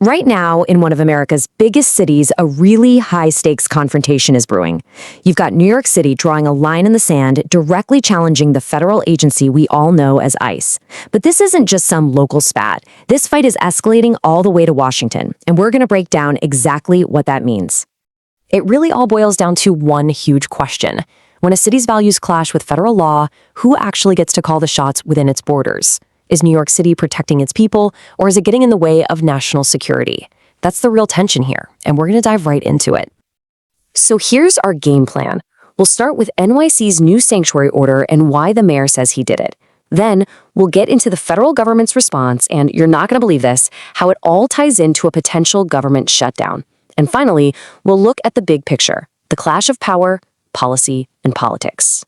Right now, in one of America's biggest cities, a really high-stakes confrontation is brewing. You've got New York City drawing a line in the sand, directly challenging the federal agency we all know as ICE. But this isn't just some local spat. This fight is escalating all the way to Washington, and we're going to break down exactly what that means. It really all boils down to one huge question. When a city's values clash with federal law, who actually gets to call the shots within its borders? Is New York City protecting its people, or is it getting in the way of national security? That's the real tension here, and we're going to dive right into it. So here's our game plan. We'll start with NYC's new sanctuary order and why the mayor says he did it. Then, we'll get into the federal government's response, and you're not going to believe this, how it all ties into a potential government shutdown. And finally, we'll look at the big picture, the clash of power, policy, and politics.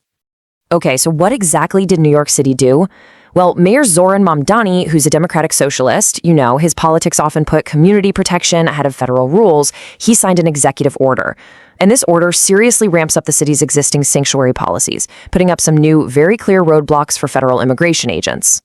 Okay, so what exactly did New York City do? Well, Mayor Zohran Mamdani, who's a Democratic socialist, his politics often put community protection ahead of federal rules, he signed an executive order. And this order seriously ramps up the city's existing sanctuary policies, putting up some new, very clear roadblocks for federal immigration agents.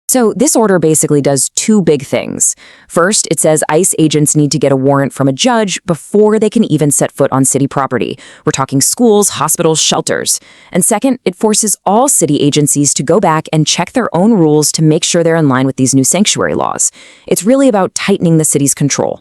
So this order basically does two big things. First, it says ICE agents need to get a warrant from a judge before they can even set foot on city property. We're talking schools, hospitals, shelters. And second, it forces all city agencies to go back and check their own rules to make sure they're in line with these new sanctuary laws. It's really about tightening the city's control.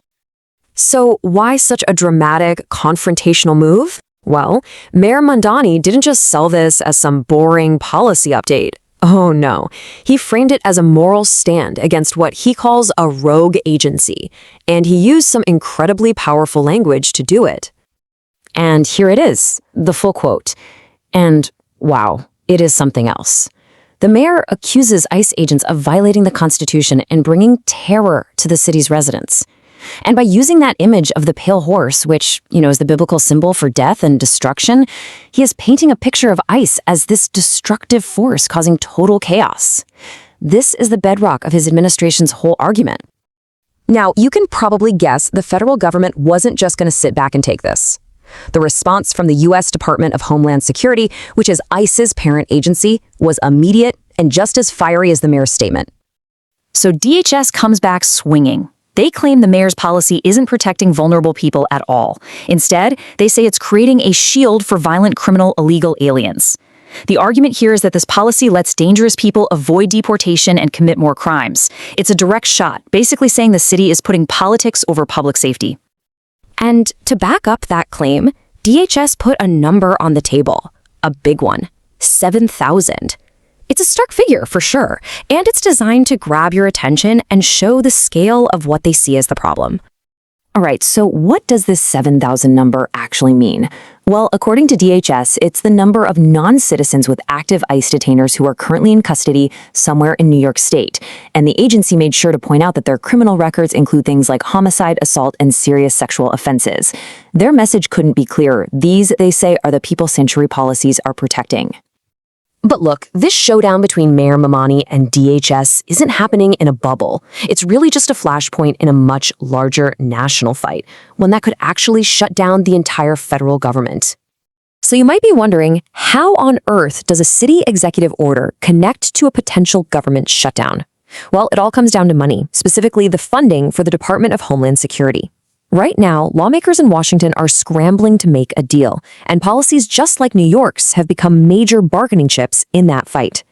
So why such a dramatic, confrontational move? Well, Mayor Mamdani didn't just sell this as some boring policy update. Oh no, he framed it as a moral stand against what he calls a rogue agency, and he used some incredibly powerful language to do it. And here it is, the full quote. And wow, it is something else. The mayor accuses ICE agents of violating the Constitution and bringing terror to the city's residents. And by using that image of the pale horse, which, is the biblical symbol for death and destruction, he is painting a picture of ICE as this destructive force causing total chaos. This is the bedrock of his administration's whole argument. Now, you can probably guess the federal government wasn't just going to sit back and take this. The response from the U.S. Department of Homeland Security, which is ICE's parent agency, was immediate and just as fiery as the mayor's statement. So DHS comes back swinging. They claim the mayor's policy isn't protecting vulnerable people at all. Instead, they say it's creating a shield for violent criminal illegal aliens. The argument here is that this policy lets dangerous people avoid deportation and commit more crimes. It's a direct shot, basically saying the city is putting politics over public safety. And to back up that claim, DHS put a number on the table. A big one. 7,000. It's a stark figure, for sure, and it's designed to grab your attention and show the scale of what they see as the problem. All right, so what does this 7,000 number actually mean? Well, according to DHS, it's the number of non-citizens with active ICE detainers who are currently in custody somewhere in New York State. And the agency made sure to point out that their criminal records include things like homicide, assault, and serious sexual offenses. Their message couldn't be clearer. These, they say, are the people sanctuary policies are protecting. But look, this showdown between Mayor Mamdani and DHS isn't happening in a bubble. It's really just a flashpoint in a much larger national fight, one that could actually shut down the entire federal government. So you might be wondering, how on earth does a city executive order connect to a potential government shutdown? Well, it all comes down to money, specifically the funding for the Department of Homeland Security. Right now, lawmakers in Washington are scrambling to make a deal, and policies just like New York's have become major bargaining chips in that fight.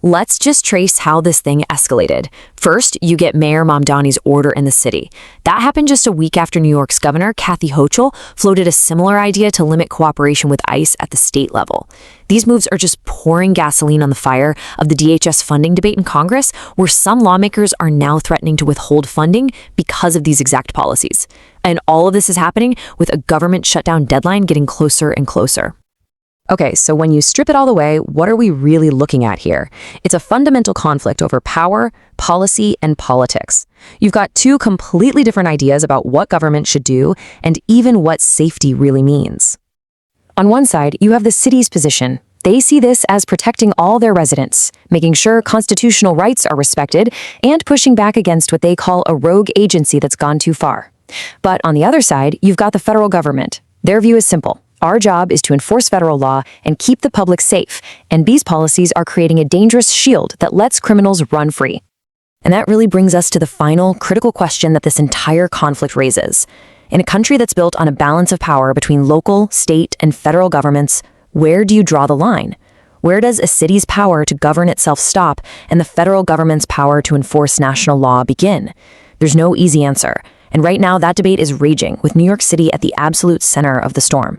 Let's just trace how this thing escalated. First, you get Mayor Mamdani's order in the city. That happened just a week after New York's governor, Kathy Hochul, floated a similar idea to limit cooperation with ICE at the state level. These moves are just pouring gasoline on the fire of the DHS funding debate in Congress, where some lawmakers are now threatening to withhold funding because of these exact policies. And all of this is happening with a government shutdown deadline getting closer and closer. Okay, so when you strip it all away, what are we really looking at here? It's a fundamental conflict over power, policy, and politics. You've got two completely different ideas about what government should do and even what safety really means. On one side, you have the city's position. They see this as protecting all their residents, making sure constitutional rights are respected, and pushing back against what they call a rogue agency that's gone too far. But on the other side, you've got the federal government. Their view is simple. Our job is to enforce federal law and keep the public safe, and these policies are creating a dangerous shield that lets criminals run free. And that really brings us to the final critical question that this entire conflict raises. In a country that's built on a balance of power between local, state, and federal governments, where do you draw the line? Where does a city's power to govern itself stop and the federal government's power to enforce national law begin? There's no easy answer. And right now, that debate is raging, with New York City at the absolute center of the storm.